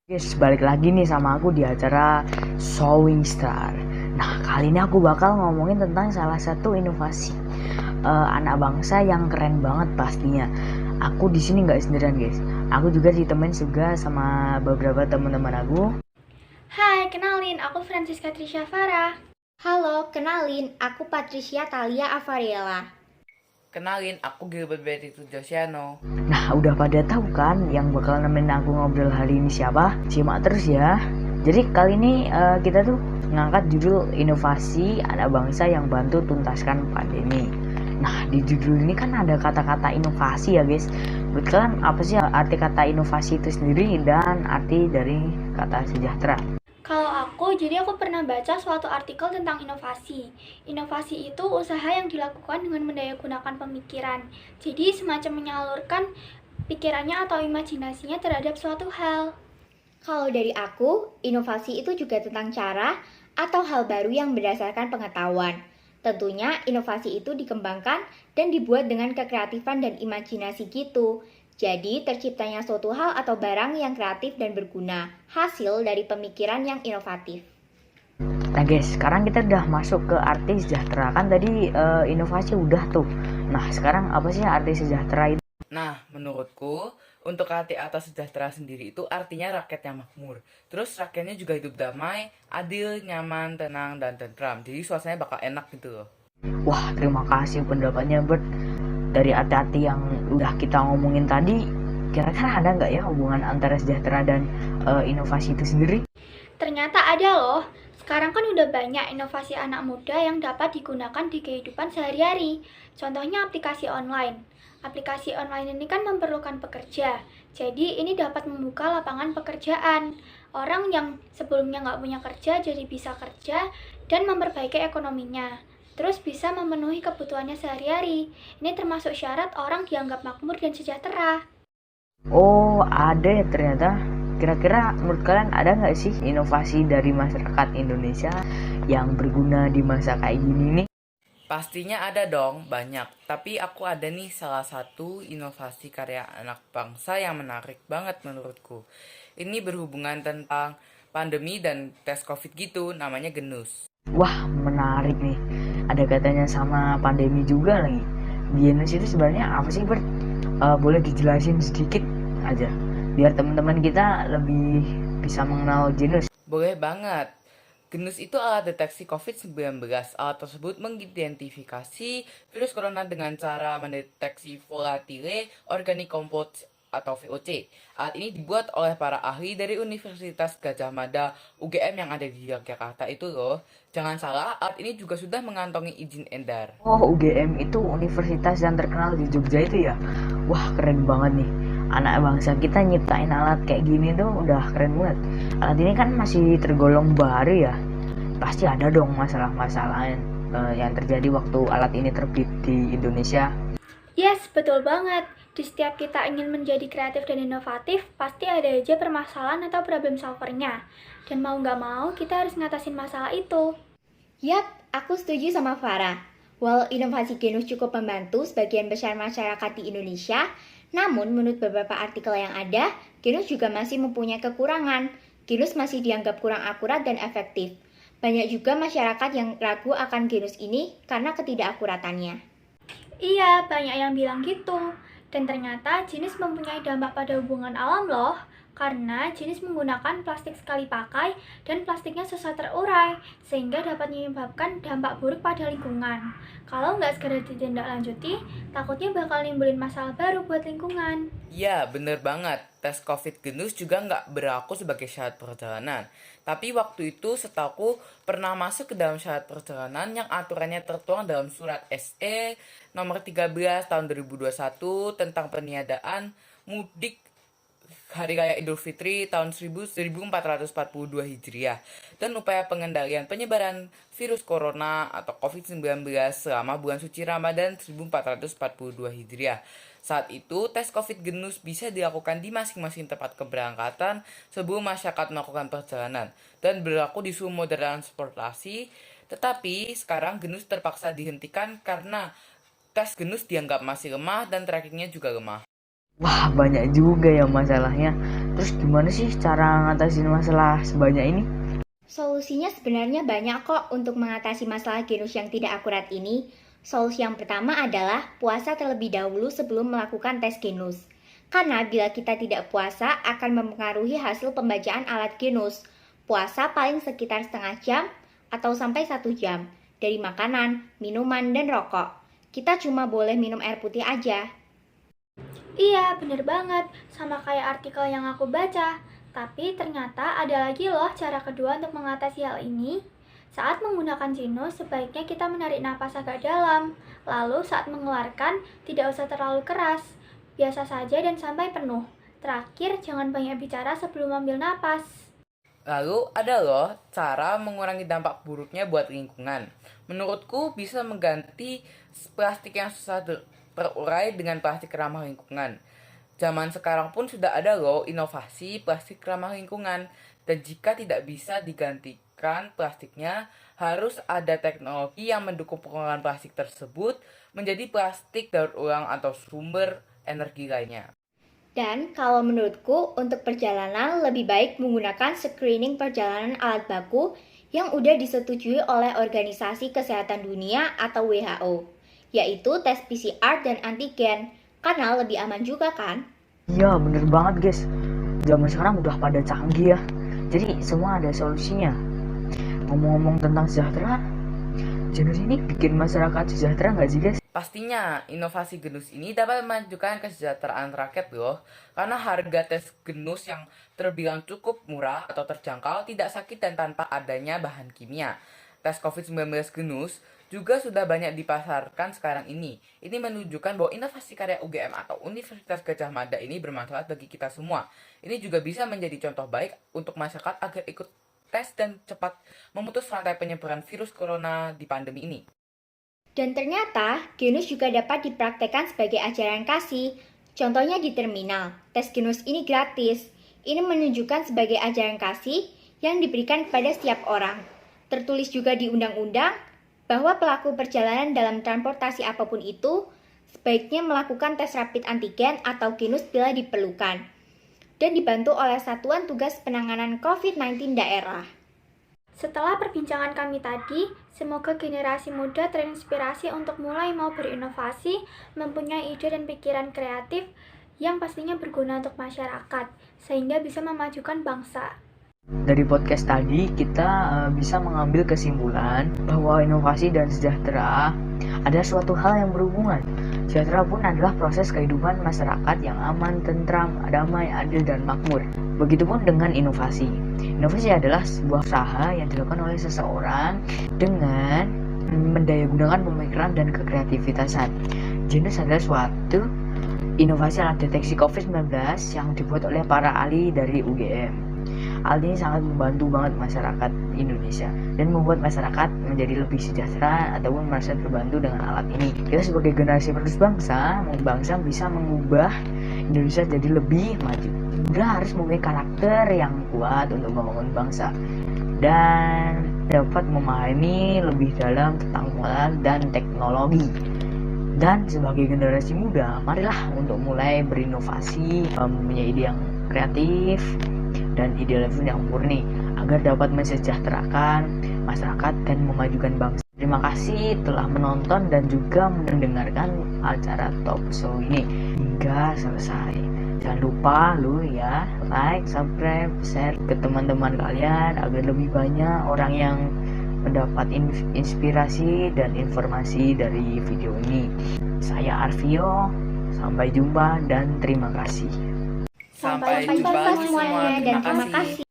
Guys, balik lagi nih sama aku di acara Showing Star. Nah, kali ini aku bakal ngomongin tentang salah satu inovasi anak bangsa yang keren banget pastinya. Aku di sini nggak sendirian, guys. Aku juga ditemenin juga sama beberapa teman-teman aku. Hai, kenalin, aku Francisca Trisha Farah. Halo, kenalin, aku Patricia Thalia Avariela. Kenalin, aku Gilbert Beatty Josiano. Nah, udah pada tahu kan yang bakal nemenin aku ngobrol hari ini siapa? Simak terus ya. Jadi kali ini kita tuh ngangkat judul inovasi anak bangsa yang bantu tuntaskan pandemi. Nah, di judul ini kan ada kata-kata inovasi ya guys. Menurut kalian apa sih arti kata inovasi itu sendiri dan arti dari kata sejahtera? Kalau aku pernah baca suatu artikel tentang inovasi. Inovasi itu usaha yang dilakukan dengan mendayagunakan pemikiran. Jadi semacam menyalurkan pikirannya atau imajinasinya terhadap suatu hal. Kalau dari aku, inovasi itu juga tentang cara atau hal baru yang berdasarkan pengetahuan. Tentunya inovasi itu dikembangkan dan dibuat dengan kekreatifan dan imajinasi gitu. Jadi terciptanya suatu hal atau barang yang kreatif dan berguna, hasil dari pemikiran yang inovatif. Nah guys, sekarang kita udah masuk ke arti sejahtera. Kan tadi inovasi udah tuh. Nah, sekarang apa sih arti sejahtera itu? Nah, menurutku, untuk arti atas sejahtera sendiri itu artinya rakyat yang makmur. Terus rakyatnya juga hidup damai, adil, nyaman, tenang, dan tentram. Jadi suasananya bakal enak gitu loh. Wah, terima kasih pendapatnya Bert. Dari arti-arti yang udah kita ngomongin tadi, kira-kira ada nggak ya hubungan antara sejahtera dan inovasi itu sendiri? Ternyata ada loh. Sekarang kan udah banyak inovasi anak muda yang dapat digunakan di kehidupan sehari-hari. Contohnya aplikasi online. Aplikasi online ini kan memerlukan pekerja. Jadi ini dapat membuka lapangan pekerjaan. Orang yang sebelumnya nggak punya kerja jadi bisa kerja dan memperbaiki ekonominya. Terus bisa memenuhi kebutuhannya sehari-hari. Ini termasuk syarat orang dianggap makmur dan sejahtera. Oh, ada ya ternyata. Kira-kira menurut kalian ada nggak sih inovasi dari masyarakat Indonesia yang berguna di masa kayak gini nih? Pastinya ada dong, banyak. Tapi aku ada nih salah satu inovasi karya anak bangsa yang menarik banget menurutku. Ini berhubungan tentang pandemi dan tes COVID gitu, namanya Genus. Wah, menarik nih. Ada katanya sama pandemi juga lagi. Genus itu sebenarnya apa sih, Bert? Boleh dijelasin sedikit aja, biar teman-teman kita lebih bisa mengenal genus. Boleh banget. Genus itu alat deteksi COVID-19. Alat tersebut mengidentifikasi virus corona dengan cara mendeteksi volatile organic compound atau VOC. Alat ini dibuat oleh para ahli dari Universitas Gadjah Mada UGM yang ada di Yogyakarta itu loh. Jangan salah, alat ini juga sudah mengantongi izin edar. Oh, UGM itu universitas yang terkenal di Jogja itu ya. Wah, keren banget nih. Anak bangsa kita nyiptain alat kayak gini tuh udah keren banget. Alat ini kan masih tergolong baru ya. Pasti ada dong masalah-masalah yang terjadi waktu alat ini terbit di Indonesia. Yes, betul banget. Di setiap kita ingin menjadi kreatif dan inovatif, pasti ada aja permasalahan atau problem solvernya. Dan mau nggak mau, kita harus ngatasin masalah itu. Yap, aku setuju sama Farah. Walau inovasi genus cukup membantu sebagian besar masyarakat di Indonesia, namun menurut beberapa artikel yang ada, genus juga masih mempunyai kekurangan. Genus masih dianggap kurang akurat dan efektif. Banyak juga masyarakat yang ragu akan genus ini karena ketidakakuratannya. Iya, banyak yang bilang gitu. Dan ternyata jenis mempunyai dampak pada hubungan alam loh. Karena jenis menggunakan plastik sekali pakai dan plastiknya susah terurai, sehingga dapat menyebabkan dampak buruk pada lingkungan. Kalau nggak segera ditindaklanjuti, takutnya bakal nimbulin masalah baru buat lingkungan. Ya, bener banget. Tes COVID Genus juga nggak berlaku sebagai syarat perjalanan. Tapi waktu itu setahu pernah masuk ke dalam syarat perjalanan yang aturannya tertuang dalam surat SE nomor 13 tahun 2021 tentang peniadaan mudik Hari Raya Idul Fitri tahun 1442 Hijriah dan upaya pengendalian penyebaran virus corona atau COVID-19 selama bulan suci Ramadan 1442 Hijriah. Saat itu, tes COVID Genus bisa dilakukan di masing-masing tempat keberangkatan sebelum masyarakat melakukan perjalanan dan berlaku di seluruh moda transportasi. Tetapi sekarang Genus terpaksa dihentikan karena tes Genus dianggap masih lemah dan trackingnya juga lemah. Wah, banyak juga ya masalahnya. Terus gimana sih cara ngatasin masalah sebanyak ini? Solusinya sebenarnya banyak kok untuk mengatasi masalah genus yang tidak akurat ini. Solusi yang pertama adalah puasa terlebih dahulu sebelum melakukan tes genus. Karena bila kita tidak puasa akan mempengaruhi hasil pembacaan alat genus. Puasa paling sekitar setengah jam atau sampai 1 jam dari makanan, minuman, dan rokok. Kita cuma boleh minum air putih aja. Iya, bener banget. Sama kayak artikel yang aku baca. Tapi ternyata ada lagi loh cara kedua untuk mengatasi hal ini. Saat menggunakan genus, sebaiknya kita menarik napas agak dalam. Lalu saat mengeluarkan, tidak usah terlalu keras. Biasa saja dan sampai penuh. Terakhir, jangan banyak bicara sebelum ambil napas. Lalu ada loh cara mengurangi dampak buruknya buat lingkungan. Menurutku bisa mengganti plastik yang susah terurai dengan plastik ramah lingkungan. Zaman sekarang pun sudah ada loh inovasi plastik ramah lingkungan. Dan jika tidak bisa digantikan plastiknya, harus ada teknologi yang mendukung pengolahan plastik tersebut menjadi plastik daur ulang atau sumber energi lainnya. Dan kalau menurutku, untuk perjalanan lebih baik menggunakan screening perjalanan alat baku yang udah disetujui oleh Organisasi Kesehatan Dunia atau WHO, yaitu tes PCR dan antigen, karena lebih aman juga kan? Iya bener banget guys, zaman sekarang udah pada canggih ya, jadi semua ada solusinya. Ngomong-ngomong tentang sejahtera, genus ini bikin masyarakat sejahtera nggak sih guys? Pastinya, inovasi genus ini dapat memajukan kesejahteraan rakyat loh, karena harga tes genus yang terbilang cukup murah atau terjangkau, tidak sakit dan tanpa adanya bahan kimia. Tes COVID-19 genus juga sudah banyak dipasarkan sekarang ini. Ini menunjukkan bahwa inovasi karya UGM atau Universitas Gadjah Mada ini bermanfaat bagi kita semua. Ini juga bisa menjadi contoh baik untuk masyarakat agar ikut tes dan cepat memutus rantai penyebaran virus corona di pandemi ini. Dan ternyata, genus juga dapat dipraktekkan sebagai ajaran kasih. Contohnya di terminal, tes genus ini gratis. Ini menunjukkan sebagai ajaran kasih yang diberikan kepada setiap orang. Tertulis juga di undang-undang bahwa pelaku perjalanan dalam transportasi apapun itu sebaiknya melakukan tes rapid antigen atau genus bila diperlukan. Dan dibantu oleh Satuan Tugas Penanganan COVID-19 daerah. Setelah perbincangan kami tadi, semoga generasi muda terinspirasi untuk mulai mau berinovasi, mempunyai ide dan pikiran kreatif yang pastinya berguna untuk masyarakat, sehingga bisa memajukan bangsa. Dari podcast tadi kita bisa mengambil kesimpulan bahwa inovasi dan sejahtera ada suatu hal yang berhubungan. Sejahtera pun adalah proses kehidupan masyarakat yang aman, tentram, damai, adil, dan makmur. Begitupun dengan inovasi. Inovasi adalah sebuah usaha yang dilakukan oleh seseorang dengan mendayagunakan pemikiran dan kekreativitasan. Genus adalah suatu inovasi alat deteksi COVID-19 yang dibuat oleh para ahli dari UGM. Hal ini sangat membantu banget masyarakat Indonesia dan membuat masyarakat menjadi lebih sejahtera ataupun merasa terbantu dengan alat ini. Kita sebagai generasi penerus bangsa bisa mengubah Indonesia jadi lebih maju. Kita harus memiliki karakter yang kuat untuk membangun bangsa dan dapat memahami lebih dalam tentang moral dan teknologi. Dan sebagai generasi muda, marilah untuk mulai berinovasi, mempunyai ide yang kreatif dan idealisme yang murni agar dapat mensejahterakan masyarakat dan memajukan bangsa. Terima kasih telah menonton dan juga mendengarkan acara Talk Show ini hingga selesai. Jangan lupa ya like, subscribe, share ke teman-teman kalian agar lebih banyak orang yang mendapat inspirasi dan informasi dari video ini. Saya Arvio, sampai jumpa dan terima kasih. Sampai Sampai jumpa jumpa semuanya dan terima kasih.